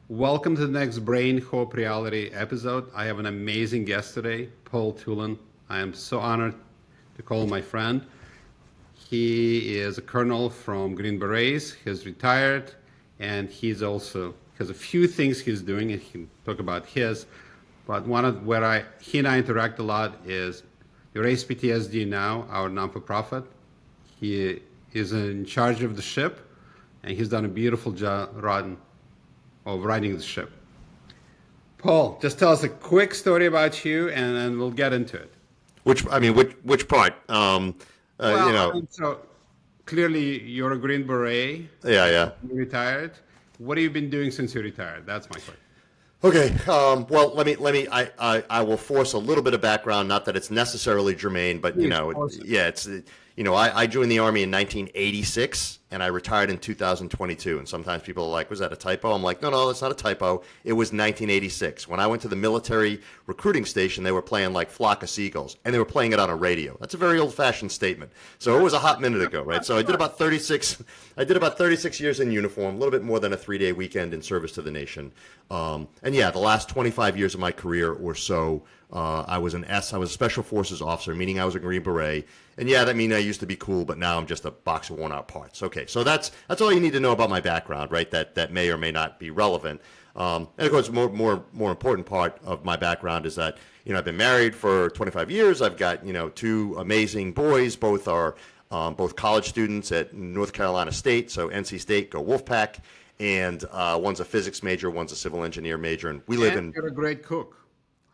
Welcome to the next Brain Hope Reality episode. I have an amazing guest today, Paul Toolan. I am so honored to call him my friend. He is a colonel from Green Berets. He's retired, and he's also has a few things he's doing, and he can talk about his. But one of where he and I interact a lot is Erase PTSD Now, our non-for-profit. He is in charge of the ship, and he's done a beautiful job of riding the ship. Paul, just tell us a quick story about you, and then we'll get into it. Which part? So clearly you're a Green Beret. Yeah. You retired. What have you been doing since you retired? That's my question. Okay. Well, I will force a little bit of background. Not that it's necessarily germane, but I joined the Army in 1986 and I retired in 2022. And sometimes people are like, was that a typo? I'm like, no, that's not a typo. It was 1986. When I went to the military recruiting station, they were playing like Flock of Seagulls and they were playing it on a radio. That's a very old fashioned statement. So it was a hot minute ago, right? So I did about 36 years in uniform, a little bit more than a 3-day weekend in service to the nation. The last 25 years of my career or so, I was a special forces officer, meaning I was a Green Beret. And yeah, that means I used to be cool, but now I'm just a box of worn out parts. Okay, so that's all you need to know about my background, right? That may or may not be relevant. And of course, more important part of my background is that I've been married for 25 years. I've got 2 amazing boys. Both are both college students at North Carolina State, so NC State, go Wolfpack. And one's a physics major, one's a civil engineer major, and we live in. You're a great cook.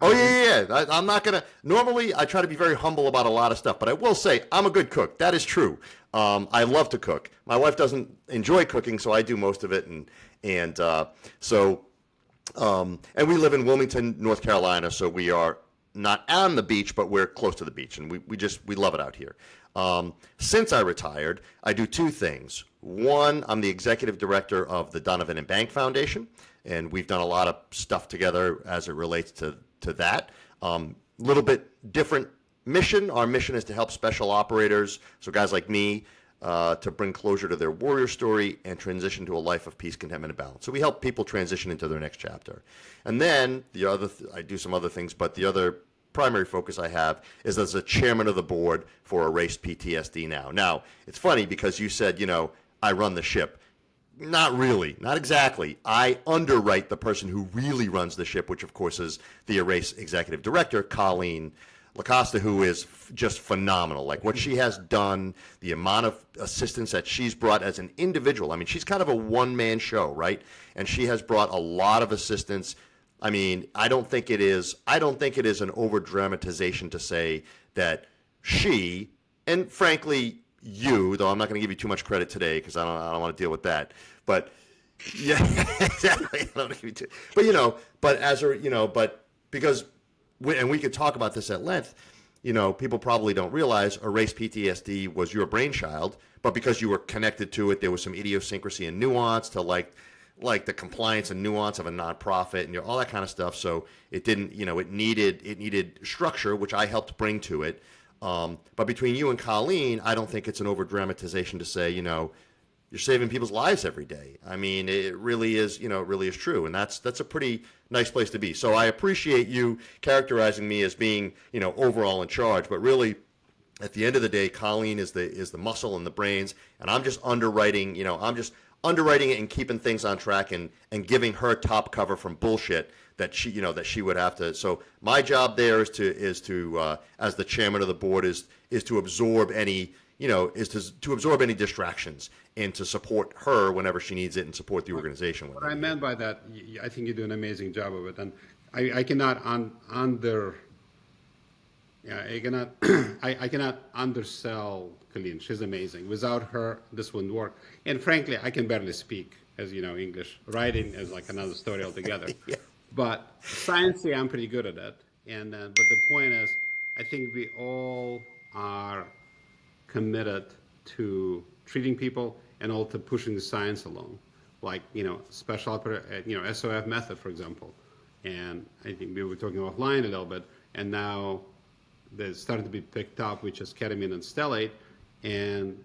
Oh, yeah. I'm not going to. Normally, I try to be very humble about a lot of stuff, but I will say I'm a good cook. That is true. I love to cook. My wife doesn't enjoy cooking, so I do most of it. And we live in Wilmington, North Carolina, so we are not on the beach, but we're close to the beach, and we love it out here. Since I retired, I do 2 things. One, I'm the executive director of the Donovan and Bank Foundation, and we've done a lot of stuff together as it relates to that. Little bit different mission. Our mission is to help special operators, so guys like me, to bring closure to their warrior story and transition to a life of peace, contentment, and balance. So we help people transition into their next chapter. And then I do some other things, but the other primary focus I have is as a chairman of the board for Erase PTSD Now. Now, it's funny because you said, I run the ship. Not really, not exactly. I underwrite the person who really runs the ship, which of course is the Erase executive director, Colleen Lacosta, who is just phenomenal. Like what she has done, the amount of assistance that she's brought as an individual. I mean, she's kind of a one-man show, right? And she has brought a lot of assistance. I mean, I don't think it is an over-dramatization to say that she, and frankly, you, though I'm not going to give you too much credit today because I don't want to deal with that. But yeah, exactly. I don't want to give you too. But because we could talk about this at length. People probably don't realize Erase PTSD was your brainchild, but because you were connected to it, there was some idiosyncrasy and nuance to like the compliance and nuance of a nonprofit and all that kind of stuff. So it didn't, it needed structure, which I helped bring to it. But between you and Colleen, I don't think it's an over dramatization to say, you're saving people's lives every day. I mean, it really is, it really is true. And that's a pretty nice place to be. So I appreciate you characterizing me as being, overall in charge, but really at the end of the day, Colleen is the muscle and the brains, and I'm just underwriting, underwriting it and keeping things on track and giving her top cover from bullshit that she would have to. So my job there is to as the chairman of the board is to absorb any to absorb any distractions and to support her whenever she needs it and support the organization. What I meant by that, I think you do an amazing job of it, and I cannot I cannot undersell Colleen. She's amazing. Without her, this wouldn't work. And frankly, I can barely speak, as you know, English. Writing is like another story altogether. Yeah. But sciencely, I'm pretty good at it. And but the point is, I think we all are committed to treating people and also pushing the science along, like SOF method, for example. And I think we were talking offline a little bit, and now they're starting to be picked up, which is ketamine and stellate. And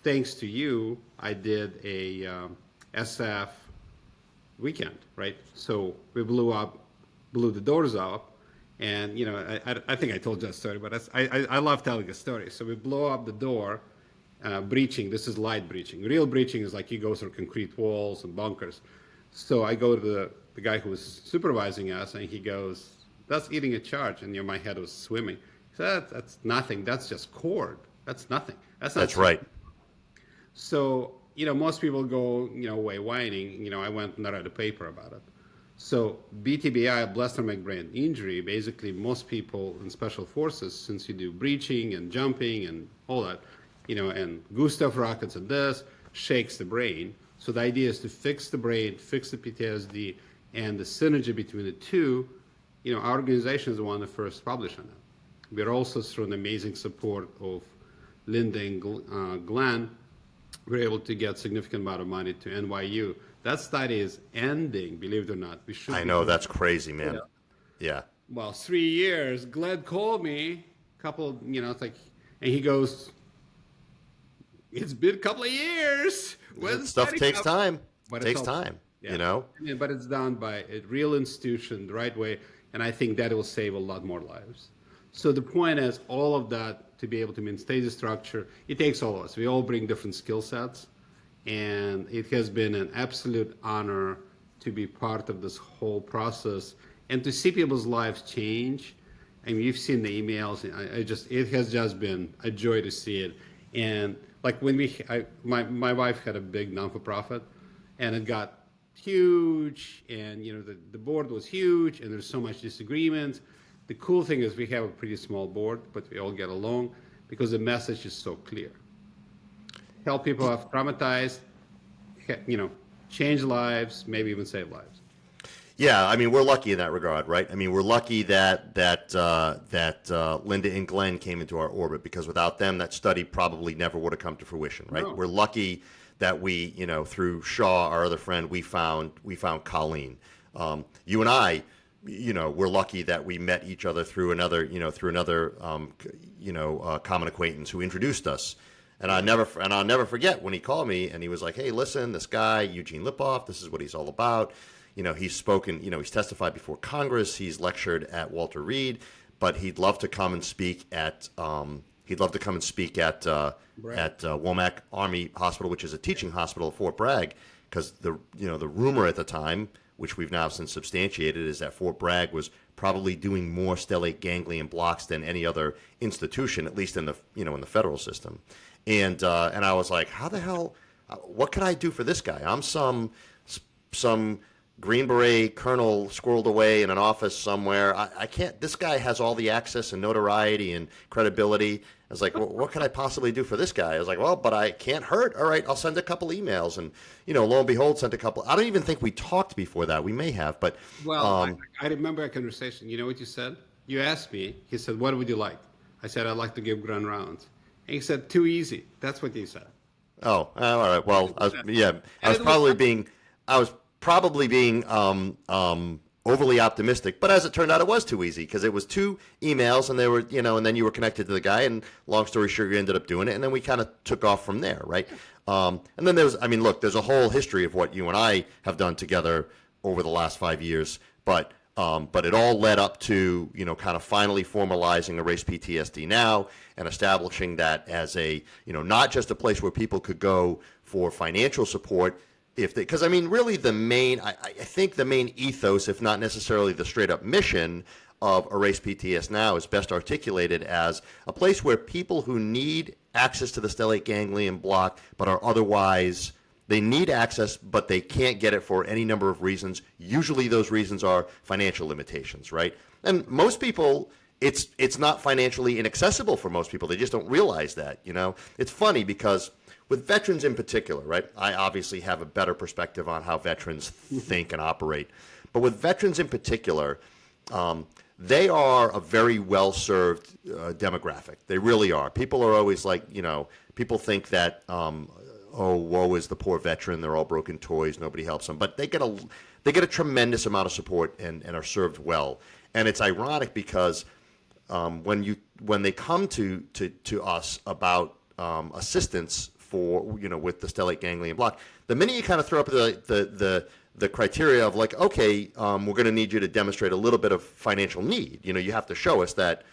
thanks to you, I did a SF weekend, right? So we blew the doors up, and I think I told you that story, but I love telling a story. So we blow up the door, breaching. This is light breaching. Real breaching is like you go through concrete walls and bunkers. So I go to the guy who was supervising us, and he goes, "That's eating a charge," and my head was swimming. He said, "That's nothing. That's just cord. That's nothing. That's not." That's right. So, most people go, away whining. I went and read a paper about it. So BTBI, blast traumatic brain injury, basically most people in special forces, since you do breaching and jumping and all that, and Gustav rockets and this, shakes the brain. So the idea is to fix the brain, fix the PTSD, and the synergy between the two. Our organization is the one that first published on it. We're also through an amazing support of Linda and Glenn, we're able to get significant amount of money to NYU. That study is ending, believe it or not. I know, that's crazy, man. Yeah. Well, 3 years. Glenn called me a couple, it's like, and he goes, "It's been a couple of years." Stuff takes time. But takes time, But it's done by a real institution, the right way, and I think that will save a lot more lives. So the point is, all of that, to be able to maintain the structure, it takes all of us. We all bring different skill sets, and it has been an absolute honor to be part of this whole process and to see people's lives change. I mean, you've seen the emails. It has just been a joy to see it. And like when my wife had a big non-for-profit, and it got huge, and the board was huge, and there's so much disagreement. The cool thing is we have a pretty small board, but we all get along because the message is so clear. Help people who have traumatized, change lives, maybe even save lives. Yeah, I mean, we're lucky in that regard, right? I mean, we're lucky that Linda and Glenn came into our orbit, because without them, that study probably never would have come to fruition, right? No. We're lucky that we, through Shaw, our other friend, we found Colleen. You and I, we're lucky that we met each other through another common acquaintance who introduced us. And I'll never forget when he called me and he was like, "Hey, listen, this guy, Eugene Lipov, this is what he's all about. He's spoken, he's testified before Congress, he's lectured at Walter Reed, but he'd love to come and speak at Womack Army Hospital, which is a teaching hospital at Fort Bragg, because the rumor at the time, which we've now since substantiated, is that Fort Bragg was probably doing more stellate ganglion blocks than any other institution, at least in the in the federal system. And I was like, how the hell? What can I do for this guy? I'm some Green Beret Colonel squirreled away in an office somewhere. I can't. This guy has all the access and notoriety and credibility. I was like, well, what can I possibly do for this guy? I was like, well, but I can't hurt. All right, I'll send a couple emails. And, lo and behold, sent a couple. I don't even think we talked before that. We may have, but. Well, I remember a conversation. You know what you said? You asked me. He said, "What would you like?" I said, "I'd like to give grand rounds." And he said, "Too easy." That's what he said. Oh, all right. Well, I was probably being overly optimistic, but as it turned out, it was too easy, because it was 2 emails, and they were, and then you were connected to the guy, and long story short, you ended up doing it, and then we kind of took off from there, right? And then there's a whole history of what you and I have done together over the last 5 years, but it all led up to, kind of finally formalizing Erase PTSD Now and establishing that as a, not just a place where people could go for financial support, because really I think the main ethos, if not necessarily the straight up mission of Erase PTS Now, is best articulated as a place where people who need access to the stellate ganglion block but are otherwise, they need access but they can't get it for any number of reasons. Usually those reasons are financial limitations, right? And most people, it's not financially inaccessible for most people. They just don't realize that, It's funny because with veterans in particular, right? I obviously have a better perspective on how veterans think and operate. But with veterans in particular, they are a very well-served demographic. They really are. People are always like, people think that, oh, woe is the poor veteran. They're all broken toys. Nobody helps them. But they get a tremendous amount of support and are served well. And it's ironic because when they come to us about assistance for with the stellate ganglion block, the minute you kind of throw up the the criteria of like, okay, we're going to need you to demonstrate a little bit of financial need. You have to show us that,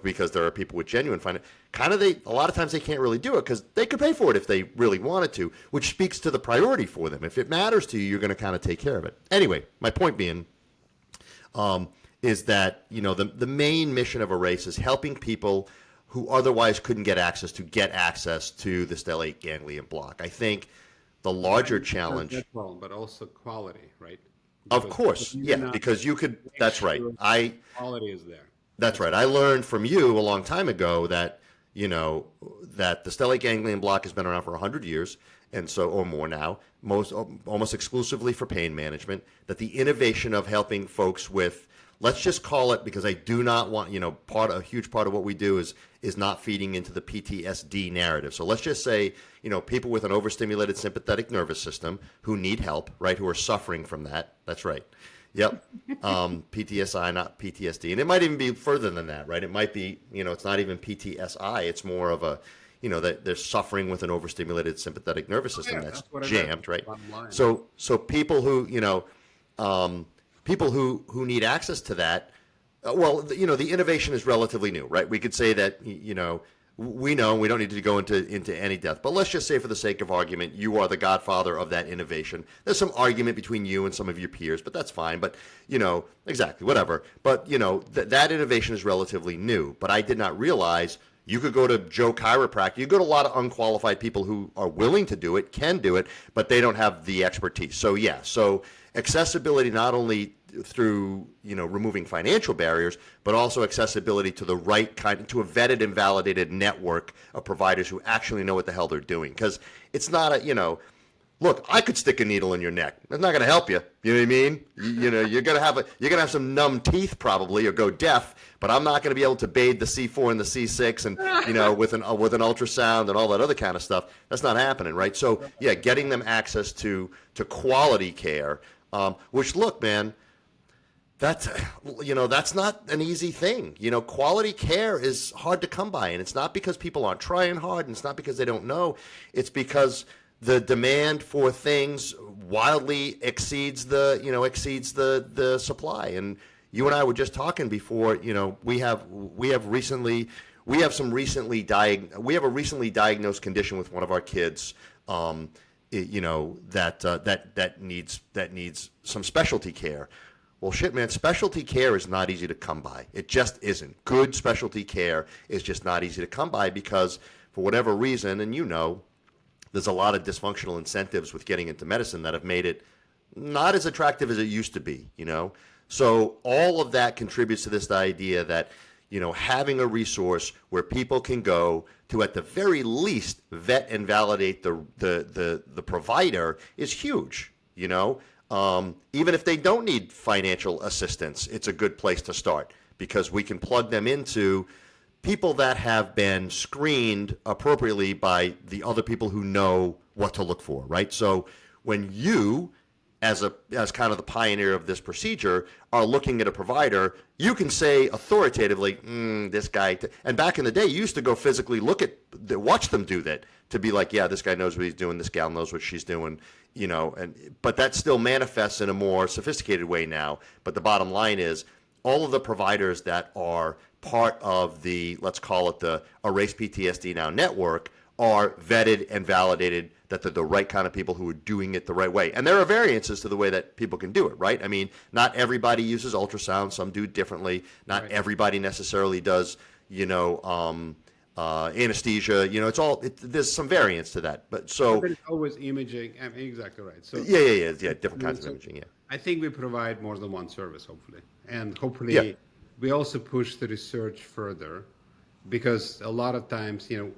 because there are people with genuine finance. A lot of times they can't really do it because they could pay for it if they really wanted to, which speaks to the priority for them. If it matters to you, you're going to kind of take care of it. Anyway, my point being, is that, the main mission of a race is helping people who otherwise couldn't get access to the stellate ganglion block. I think the larger challenge, but also quality, right? of course, because you could. That's right. Quality is there. That's right. I learned from you a long time ago that that the stellate ganglion block has been around for 100 years, and so or more now, almost exclusively for pain management. That the innovation of helping folks with, let's just call it, because I do not want, a huge part of what we do is not feeding into the PTSD narrative. So let's just say, people with an overstimulated sympathetic nervous system who need help, right, who are suffering from that. That's right. Yep. PTSI, not PTSD. And it might even be further than that, right? It might be, it's not even PTSI. It's more of a, that they're suffering with an overstimulated sympathetic nervous system that's jammed, right? So people who, people who need access to that, the innovation is relatively new, right? We could say that, we know we don't need to go into any depth, but let's just say for the sake of argument, you are the godfather of that innovation. There's some argument between you and some of your peers, but that's fine. But, exactly, whatever. But, that innovation is relatively new. But I did not realize you could go to Joe Chiropractor. You go to a lot of unqualified people who are willing to do it, can do it, but they don't have the expertise. So, so accessibility not only through removing financial barriers, but also accessibility to the right kind, to a vetted and validated network of providers who actually know what the hell they're doing. Because it's not a look, I could stick a needle in your neck. That's not going to help you. You know what I mean? You're gonna have some numb teeth probably, or go deaf. But I'm not going to be able to bathe the C4 and the C6 and with an ultrasound and all that other kind of stuff. That's not happening, right? So getting them access to quality care, which, look, man. That's not an easy thing. Quality care is hard to come by, and it's not because people aren't trying hard, and it's not because they don't know. It's because the demand for things wildly exceeds the supply. And you and I were just talking before. We have a recently diagnosed condition with one of our kids. That needs some specialty care. Well, shit, man, specialty care is not easy to come by. It just isn't. Good specialty care is just not easy to come by because, for whatever reason, and there's a lot of dysfunctional incentives with getting into medicine that have made it not as attractive as it used to be, So all of that contributes to this idea that, having a resource where people can go to, at the very least, vet and validate the provider is huge, Even if they don't need financial assistance, it's a good place to start because we can plug them into people that have been screened appropriately by the other people who know what to look for, right? So when you, as kind of the pioneer of this procedure, are looking at a provider, you can say authoritatively, this guy. And back in the day, you used to go physically watch them do that to be like, yeah, this guy knows what he's doing, this gal knows what she's doing, but that still manifests in a more sophisticated way now. But the bottom line is all of the providers that are part of the, let's call it the Erase PTSD Now network, are vetted and validated that they're the right kind of people who are doing it the right way. And there are variances to the way that people can do it, right? I mean, not everybody uses ultrasound. Some do differently. Not everybody necessarily does, anesthesia. There's some variance to that. But it's always imaging. I mean, exactly right. So yeah. Different kinds of imaging. Yeah. I think we provide more than one service, hopefully, and hopefully we also push the research further, because a lot of times, who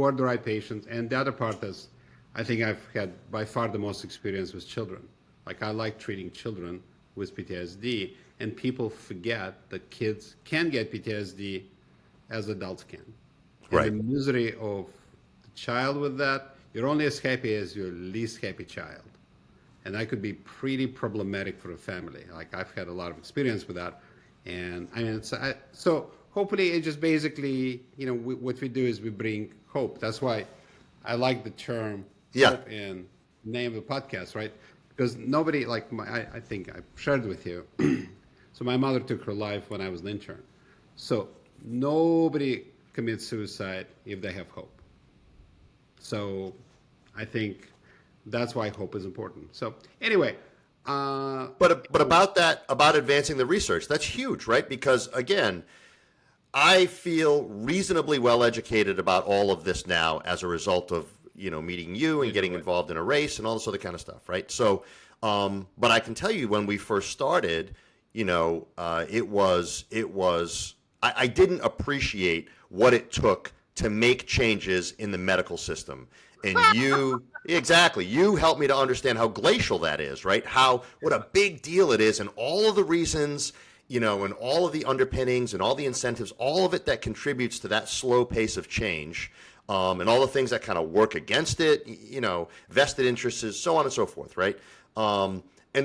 are the right patients, and the other part is, I think I've had by far the most experience with children. Like, I like treating children with PTSD, and people forget that kids can get PTSD as adults can. And the misery of the child with that, you're only as happy as your least happy child. And that could be pretty problematic for a family. Like, I've had a lot of experience with that. And I mean, so hopefully it just basically, what we do is we bring hope. That's why I like the term hope in the name of the podcast, right? because nobody like I think I shared with you. So my mother took her life when I was an intern. So nobody commits suicide if they have hope. So I think that's why hope is important. So anyway, But about that, about advancing the research, that's huge, right? Because again, I feel reasonably well educated about all of this now as a result of meeting you and getting involved in a race and all this other kind of stuff, right? So, but I can tell you when we first started, I didn't appreciate what it took to make changes in the medical system. And you helped me to understand how glacial that is, right? What a big deal it is, and all of the reasons, and all of the underpinnings and all the incentives, all of it that contributes to that slow pace of change, and all the things that kind of work against it, vested interests, so on and so forth, right? And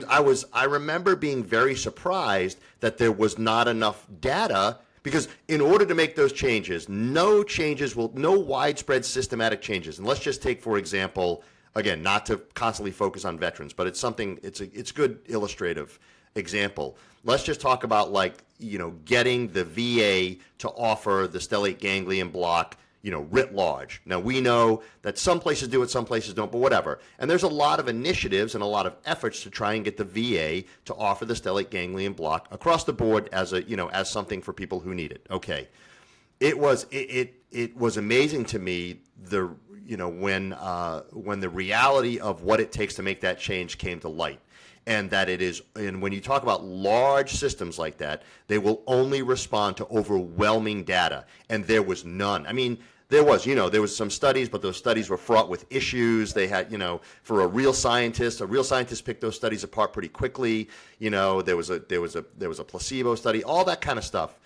I remember being very surprised that there was not enough data, because in order to make those changes, no widespread systematic changes. And let's just take, for example, again, not to constantly focus on veterans, but it's a good illustrative example. Let's just talk about getting the VA to offer the stellate ganglion block, writ large. Now, we know that some places do it, some places don't, but whatever. And there's a lot of initiatives and a lot of efforts to try and get the VA to offer the stellate ganglion block across the board as as something for people who need it. Okay. It was amazing to me when the reality of what it takes to make that change came to light. And when you talk about large systems like that, they will only respond to overwhelming data. And there was none. I mean, there was some studies, but those studies were fraught with issues. They had, for a real scientist picked those studies apart pretty quickly. There was a placebo study, all that kind of stuff.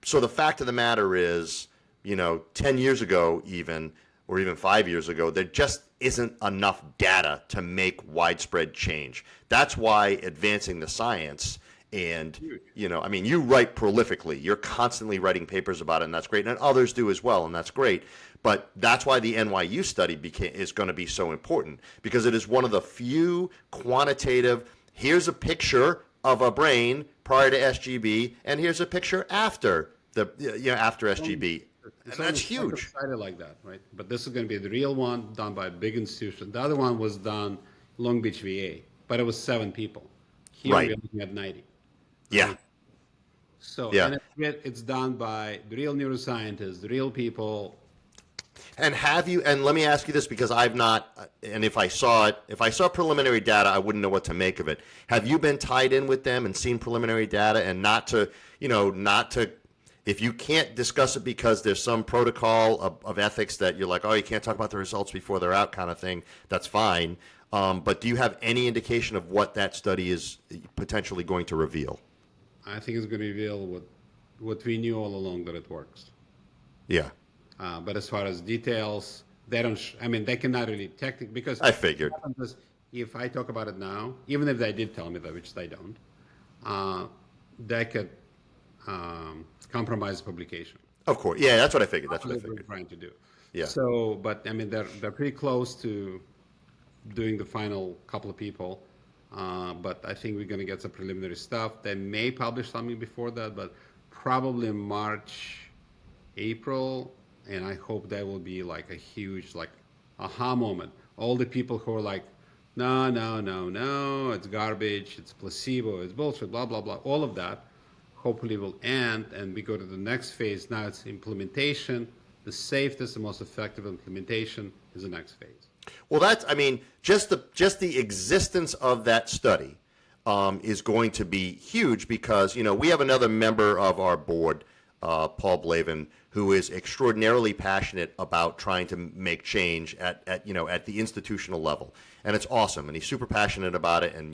So the fact of the matter is, 10 years ago even, or even 5 years ago, there just isn't enough data to make widespread change. That's why advancing the science and, you write prolifically. You're constantly writing papers about it, and that's great. And others do as well, and that's great. But that's why the NYU study is going to be so important, because it is one of the few quantitative, here's a picture of a brain prior to SGB, and here's a picture after after SGB. And that's huge. Excited like that, right? But this is going to be the real one done by a big institution. The other one was done Long Beach VA, but it was 7 people. Here Right. we're looking at 90. Yeah. Right? So Yeah. and it's done by the real neuroscientists, the real people. And let me ask you this, because I've not, and if I saw preliminary data, I wouldn't know what to make of it. Have you been tied in with them and seen preliminary data, and not to, if you can't discuss it because there's some protocol of ethics that you're like, oh, you can't talk about the results before they're out kind of thing, that's fine. But do you have any indication of what that study is potentially going to reveal? I think it's going to reveal what we knew all along, that it works. Yeah. But as far as details, they don't. They cannot really technically, because I figured. what happens is, if I talk about it now, even if they did tell me that, which they don't, they could compromise publication. Of course. Yeah, that's what I figured. That's what I That's what figured. we're trying to do. Yeah. So, but they're pretty close to doing the final couple of people. But I think we're going to get some preliminary stuff. They may publish something before that, but probably March, April, and I hope that will be like a huge aha moment. All the people who are like, no, it's garbage, it's placebo, it's bullshit, blah, blah, blah, all of that hopefully will end, and we go to the next phase. Now it's implementation. The safest and most effective implementation is the next phase. Well, just the existence of that study is going to be huge, because we have another member of our board, Paul Toolan, who is extraordinarily passionate about trying to make change at the institutional level, and it's awesome. And he's super passionate about it, and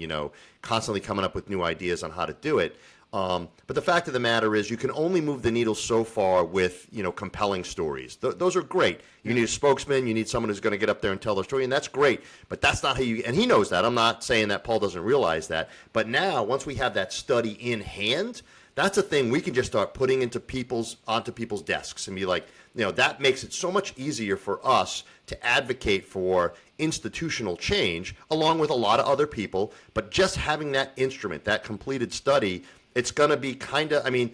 constantly coming up with new ideas on how to do it. But the fact of the matter is, you can only move the needle so far with compelling stories. Those are great. You need a spokesman. You need someone who's going to get up there and tell their story, and that's great. But that's not how you. And he knows that. I'm not saying that Paul doesn't realize that. But now, once we have that study in hand, That's a thing we can just start putting onto people's desks and be like, that makes it so much easier for us to advocate for institutional change along with a lot of other people. But just having that instrument, that completed study, it's going to be kind of, I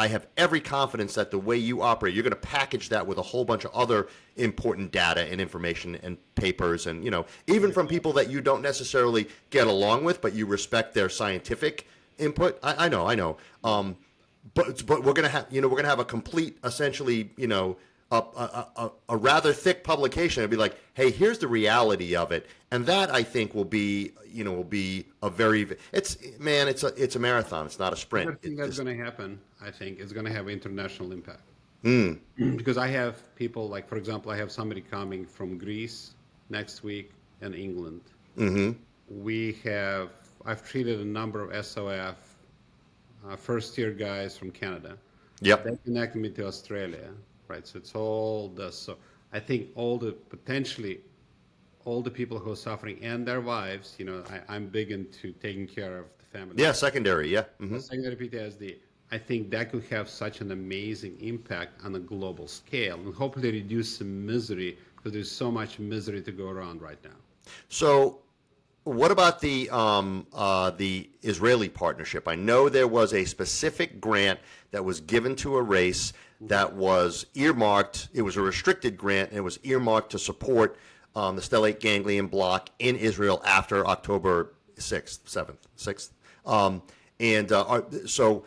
have every confidence that the way you operate, you're going to package that with a whole bunch of other important data and information and papers and, even from people that you don't necessarily get along with, but you respect their scientific input. I know. But we're going to have a complete, essentially, a rather thick publication. It'd be like, hey, here's the reality of it. And that I think will be a very, it's a marathon. It's not a sprint. I think that's going to happen. I think it's going to have international impact. Mm. Because I have people like, for example, I have somebody coming from Greece next week and England. Mm-hmm. I've treated a number of SOF first-year guys from Canada. Yep. They connected me to Australia, right? So it's all this. So I think potentially all the people who are suffering and their wives, I'm big into taking care of the family. Yeah, secondary, yeah. Mm-hmm. Secondary PTSD. I think that could have such an amazing impact on a global scale and hopefully reduce some misery because there's so much misery to go around right now. So what about the Israeli partnership? I know there was a specific grant that was given to a race that was earmarked. It was a restricted grant, and it was earmarked to support the stellate ganglion block in Israel after October 6th. So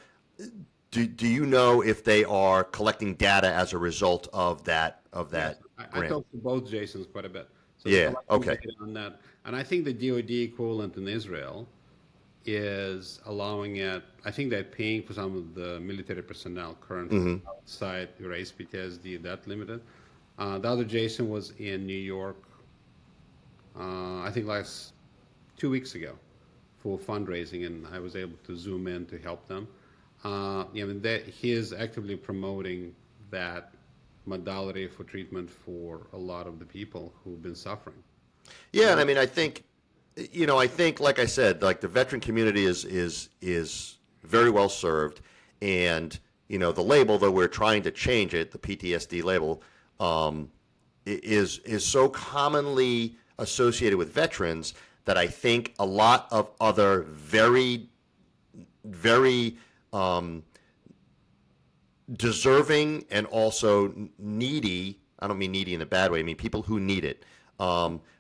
do you know if they are collecting data as a result of that Yes, I grant? talked to both Jasons quite a bit. So Yeah, okay. on that. And I think the DoD equivalent in Israel is allowing it. I think they're paying for some of the military personnel currently outside race PTSD that limited. The other Jason was in New York, I think 2 weeks ago for fundraising, and I was able to zoom in to help them. He is actively promoting that modality for treatment for a lot of the people who've been suffering. Yeah, and I think, like I said, like the veteran community is very well served, and the label, though we're trying to change it, the PTSD label, is so commonly associated with veterans that I think a lot of other very, very deserving and also needy, I don't mean needy in a bad way, I mean people who need it,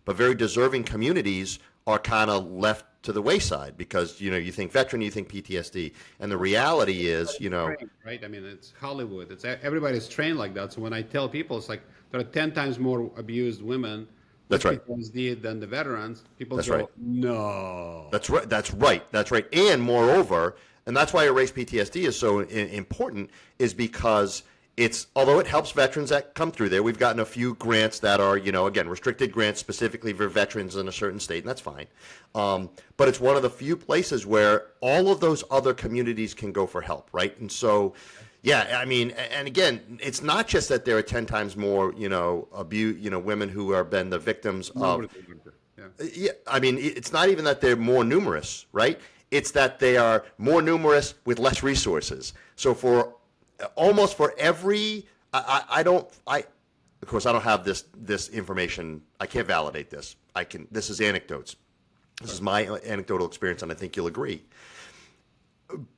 but very deserving communities are kind of left to the wayside because, you think veteran, you think PTSD. And the reality is, Trained, right? It's Hollywood. Everybody's trained like that. So when I tell people, it's like there are 10 times more abused women with That's right. PTSD than the veterans. People That's go, right. no. That's right. And moreover, and that's why erase PTSD is so important, is because although it helps veterans that come through there, we've gotten a few grants that are, again, restricted grants specifically for veterans in a certain state, and that's fine. But it's one of the few places where all of those other communities can go for help, right? And so, yeah, and again, it's not just that there are 10 times more, women who have been the victims of. Yeah, it's not even that they're more numerous, right? It's that they are more numerous with less resources. So almost for every, of course, I don't have this information. I can't validate this. This is anecdotes. This is my anecdotal experience, and I think you'll agree.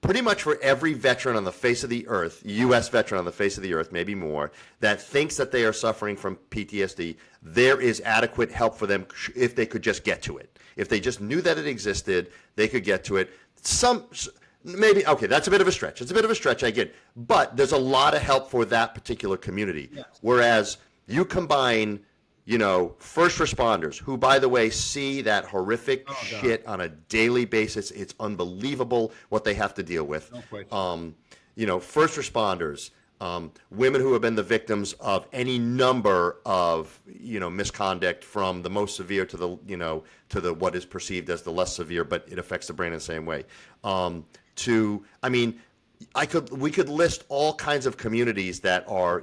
Pretty much for every veteran on the face of the earth, U.S. veteran on the face of the earth, maybe more, that thinks that they are suffering from PTSD, there is adequate help for them if they could just get to it. If they just knew that it existed, they could get to it. Maybe, okay, that's a bit of a stretch. It's a bit of a stretch, I get. But there's a lot of help for that particular community. Yes. Whereas you combine, first responders, who, by the way, see that horrific shit on a daily basis. It's unbelievable what they have to deal with. No question. First responders, women who have been the victims of any number of, misconduct, from the most severe to the what is perceived as the less severe, but it affects the brain in the same way. We could list all kinds of communities that are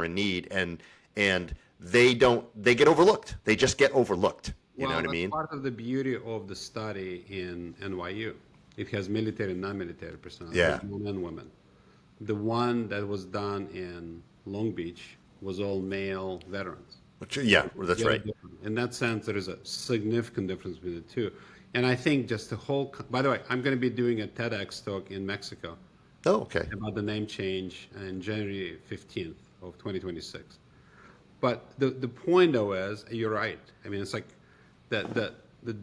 in need, and they get overlooked. They just get overlooked. You know what I mean? Part of the beauty of the study in NYU, It has military and non-military personnel, Yeah. men and women. The one that was done in Long Beach was all male veterans. Yeah, that's Very right. different. In that sense, there is a significant difference between the two. And I think just the whole, by the way, I'm going to be doing a TEDx talk in Mexico Oh, okay. about the name change on January 15th of 2026. But the point though is, you're right. I mean, it's like the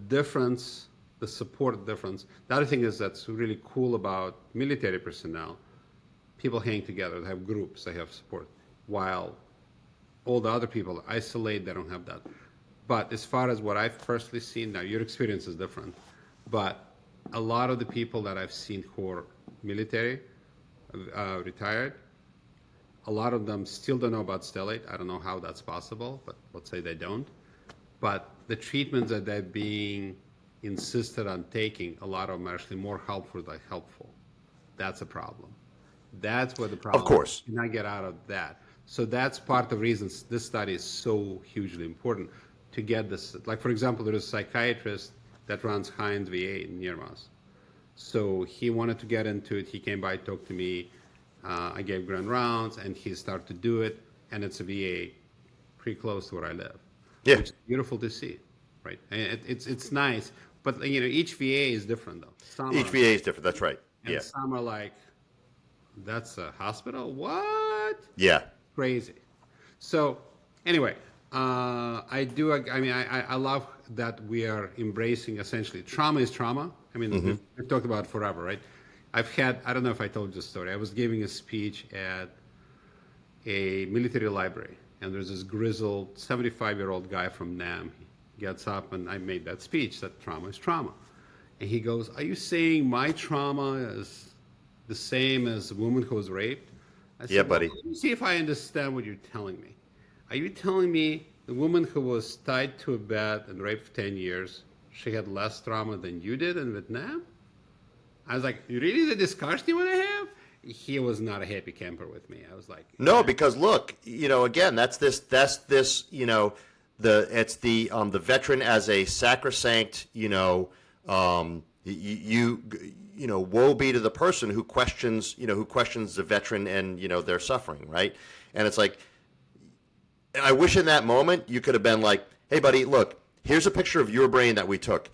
difference, the support difference. The other thing is that's really cool about military personnel. People hang together, they have groups, they have support. While all the other people isolate, they don't have that. But as far as what I've personally seen, now your experience is different, but a lot of the people that I've seen who are military, retired, a lot of them still don't know about stellate. I don't know how that's possible, but let's say they don't. But the treatments that they're being insisted on taking, a lot of them are actually more helpful than helpful. That's a problem. That's where the problem Of course. is. You cannot get out of that. So that's part of the reasons this study is so hugely important to get this. Like, for example, there is a psychiatrist that runs Heinz VA near us. So he wanted to get into it. He came by, talked to me. I gave grand rounds, and he started to do it. And it's a VA pretty close to where I live. Yeah. Which is beautiful to see, right? And it's nice. But, you know, each VA is different, though. Some Each are, VA is different. That's right. and Yeah. some are like, that's a hospital? What? Yeah. Crazy. So anyway, I love that we are embracing essentially trauma is trauma. I mean, we've talked about it forever, right? I don't know if I told you this story. I was giving a speech at a military library, and there's this grizzled 75-year-old guy from Nam. He gets up, and I made that speech that trauma is trauma. And he goes, "Are you saying my trauma is the same as a woman who was raped?" I said, Yeah, buddy. "Well, let me see if I understand what you're telling me. Are you telling me the woman who was tied to a bed and raped for 10 years, she had less trauma than you did in Vietnam?" I was like, "Really, the discussion you want to have?" He was not a happy camper with me. I was like, No, because look, again, that's this, the veteran as a sacrosanct, woe be to the person who questions the veteran and, their suffering, right? And it's like, I wish in that moment you could have been like, "Hey, buddy, look, here's a picture of your brain that we took."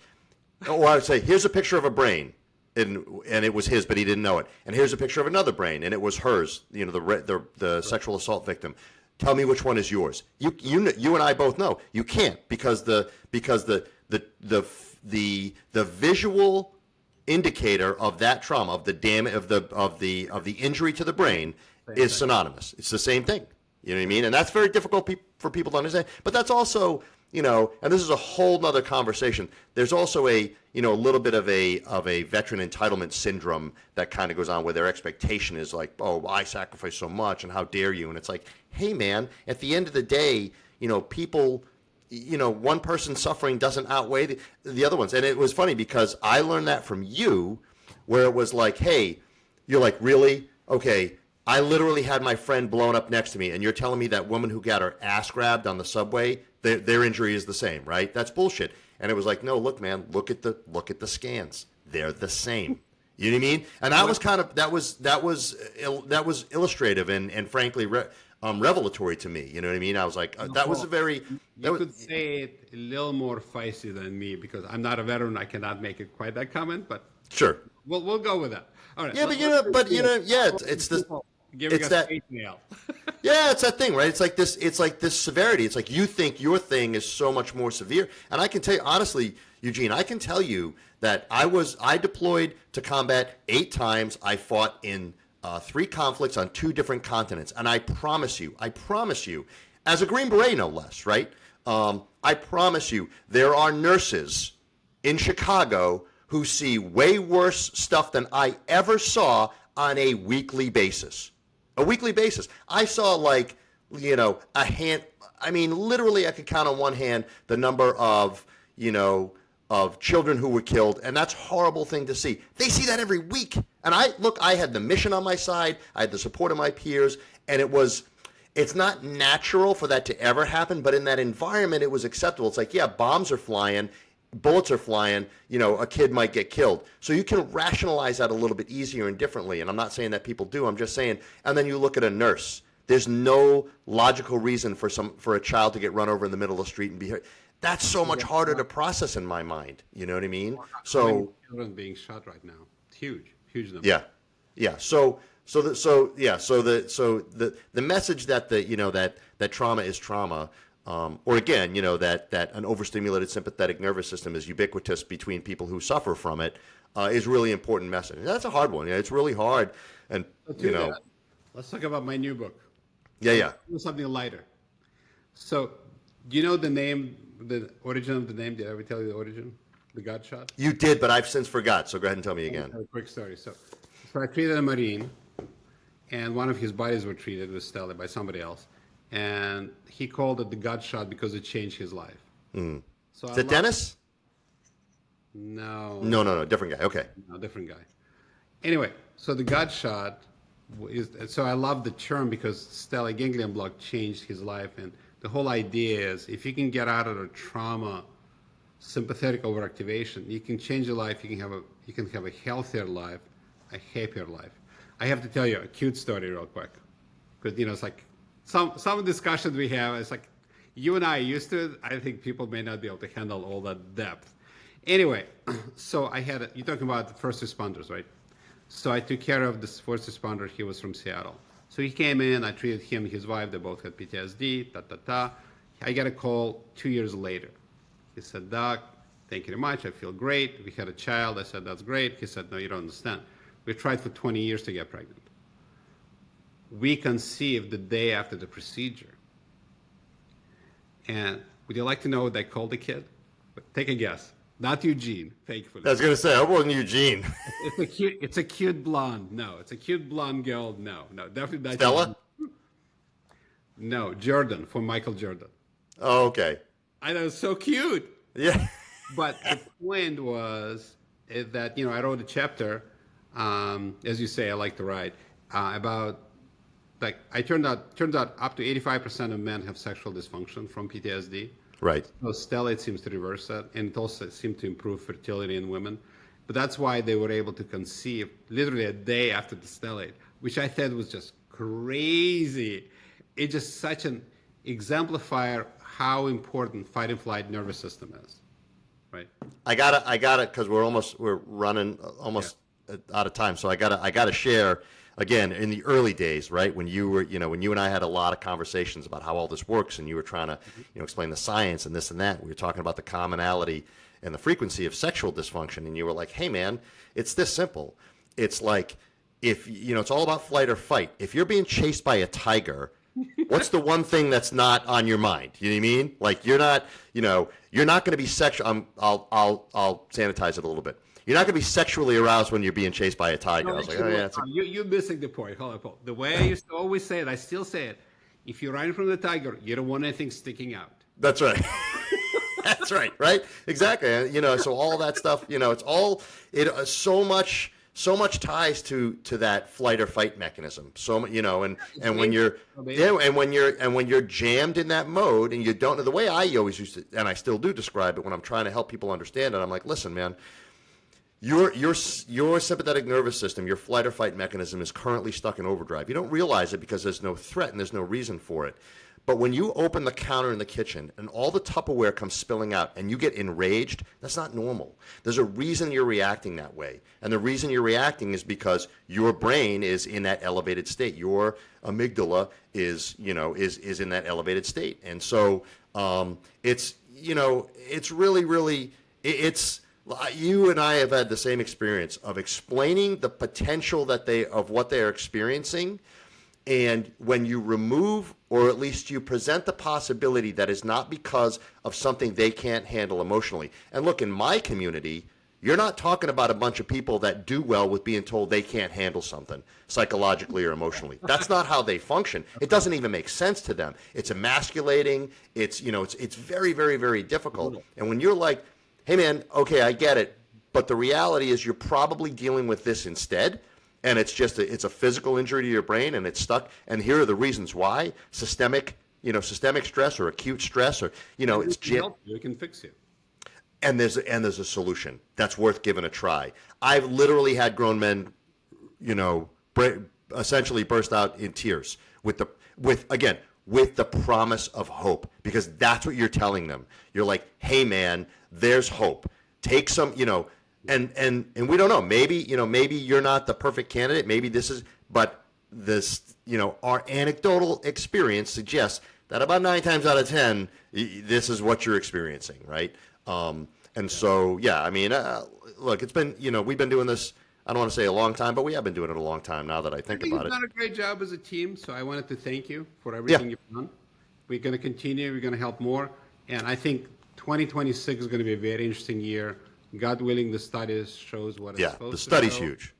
Or I would say, "Here's a picture of a brain." And it was his, but he didn't know it. And here's a picture of another brain, and it was hers. The sexual assault victim. Tell me which one is yours. You and I both know you can't because the visual indicator of that trauma, of the damage, of the injury to the brain is synonymous. It's the same thing. You know what I mean? And that's very difficult for people to understand. But that's also, and this is a whole nother conversation. There's also a little bit of a veteran entitlement syndrome that kind of goes on where their expectation is like, "Oh, I sacrificed so much and how dare you?" And it's like, hey man, at the end of the day, people, one person's suffering doesn't outweigh the other ones. And it was funny because I learned that from you, where it was like, hey, you're like, "Really? Okay. I literally had my friend blown up next to me, and you're telling me that woman who got her ass grabbed on the subway, their injury is the same, right? That's bullshit." And it was like, "No, look, man, look at the scans. They're the same." You know what I mean? And that was kind of that was illustrative and frankly revelatory to me. You know what I mean? I was like, that was a very. You could say it a little more feisty than me because I'm not a veteran. I cannot make it quite that comment, but sure. We'll go with that. All right. Yeah, it's this. Giving It's us that- hate mail. Yeah, it's that thing, right? It's like this severity. It's like you think your thing is so much more severe. And I can tell you, honestly, Eugene, I can tell you that I deployed to combat 8 times. I fought in 3 conflicts on 2 different continents. And I promise you, as a Green Beret, no less, right? I promise you, there are nurses in Chicago who see way worse stuff than I ever saw on a weekly basis. I saw a hand. I mean, literally I could count on one hand the number of children who were killed. And that's a horrible thing to see. They see that every week. And I had the mission on my side. I had the support of my peers. And it's not natural for that to ever happen. But in that environment, it was acceptable. It's like, yeah, bombs are flying, bullets are flying, a kid might get killed. So you can rationalize that a little bit easier and differently. And I'm not saying that people do. I'm just saying, and then you look at a nurse. There's no logical reason for a child to get run over in the middle of the street and be hurt. That's so much harder to process in my mind. You know what I mean? So children being shot right now. It's huge number. yeah, yeah. So the message that that trauma is trauma, or again, that an overstimulated sympathetic nervous system is ubiquitous between people who suffer from it, is really important message. And that's a hard one. It's really hard, and Let's talk about my new book. Yeah. Do something lighter. So, do you know the origin of the name? Did I ever tell you the origin? The God shot? You did, but I've since forgot. So go ahead and tell me again. A quick story. So I treated a Marine, and one of his buddies were treated with stellate by somebody else, and he called it the God shot because it changed his life. Mm. So Is it Dennis? No. No. Different guy. Okay. No, different guy. Anyway, so the God shot so I love the term because stellate ganglion block changed his life, and the whole idea is if you can get out of the trauma, sympathetic overactivation, you can change your life. You can have a healthier life, a happier life. I have to tell you a cute story real quick, because it's like some discussions we have. It's like you and I used to. I think people may not be able to handle all that depth. Anyway, so you're talking about the first responders, right? So I took care of this first responder. He was from Seattle. So he came in, I treated him and his wife. They both had PTSD, I got a call 2 years later. He said, Doc, thank you very much. I feel great. We had a child. I said, that's great. He said, no, you don't understand. We tried for 20 years to get pregnant. We conceived the day after the procedure. And would you like to know what they called the kid? Take a guess. Not Eugene, thankfully. I was going to say, I wasn't Eugene. It's a cute blonde. No, it's a cute blonde girl. No, definitely not. Stella? Eugene. No, Jordan, from Michael Jordan. Oh, okay. I know, so cute. Yeah. But the point was that, I wrote a chapter, as you say, I like to write, about, turns out up to 85% of men have sexual dysfunction from PTSD. Right. So stellate seems to reverse that, and it also seemed to improve fertility in women. But that's why they were able to conceive literally a day after the stellate, which I thought was just crazy. It's just such an exemplifier how important fight and flight nervous system is, right? I gotta, because we're running almost out of time. So I gotta share. Again, in the early days, right, when you and I had a lot of conversations about how all this works, and you were trying to, explain the science and this and that. We were talking about the commonality and the frequency of sexual dysfunction, and you were like, "Hey, man, it's this simple. It's like if it's all about flight or fight. If you're being chased by a tiger, what's the one thing that's not on your mind? You know what I mean? Like you're not going to be sexual. I'll sanitize it a little bit. You're not going to be sexually aroused when you're being chased by a tiger." No, I was actually, like, "Oh yeah." you're missing the point. Hold on, Paul. The way I used to always say it, I still say it. If you're running from the tiger, you don't want anything sticking out. That's right. That's right. Right. Exactly. So all that stuff. It's all so much ties to that flight or fight mechanism. So and when you're jammed in that mode and you don't know, the way I always used to, and I still do describe it when I'm trying to help people understand it. I'm like, listen, man. Your sympathetic nervous system, your flight or fight mechanism is currently stuck in overdrive. You don't realize it because there's no threat and there's no reason for it. But when you open the counter in the kitchen and all the Tupperware comes spilling out and you get enraged, that's not normal. There's a reason you're reacting that way. And the reason you're reacting is because your brain is in that elevated state. Your amygdala is in that elevated state. And so it's really you and I have had the same experience of explaining the potential of what they are experiencing. And when you remove, or at least you present the possibility that is not because of something they can't handle emotionally. And look, in my community, you're not talking about a bunch of people that do well with being told they can't handle something psychologically or emotionally. That's not how they function. It doesn't even make sense to them. It's emasculating. It's very, very, very difficult. And when you're like, hey man, okay, I get it, but the reality is you're probably dealing with this instead. And it's just it's a physical injury to your brain, and it's stuck. And here are the reasons why: systemic stress or acute stress, or it can help you. It can fix you. and there's a solution that's worth giving a try. I've literally had grown men, essentially burst out in tears with the promise of hope, because that's what you're telling them. You're like, hey man, there's hope. Take some, and we don't know. Maybe you're not the perfect candidate. Maybe this is, but this, our anecdotal experience suggests that about 9 times out of 10, this is what you're experiencing, right? So, yeah, I mean, look, it's been, we've been doing this, I don't want to say a long time, but we have been doing it a long time now that I think about it. You've done a great job as a team, so I wanted to thank you for everything you've done. We're going to continue. We're going to help more. And I think 2026 is going to be a very interesting year. God willing, the studies shows what it's supposed to show. The study's huge.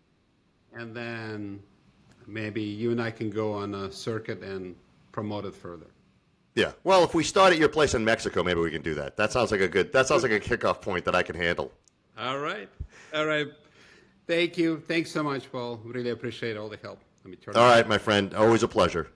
And then maybe you and I can go on a circuit and promote it further. Yeah. Well, if we start at your place in Mexico, maybe we can do that. That sounds like a kickoff point that I can handle. All right. Thank you. Thanks so much, Paul. Really appreciate all the help. Let me turn. All right, my friend. Always a pleasure.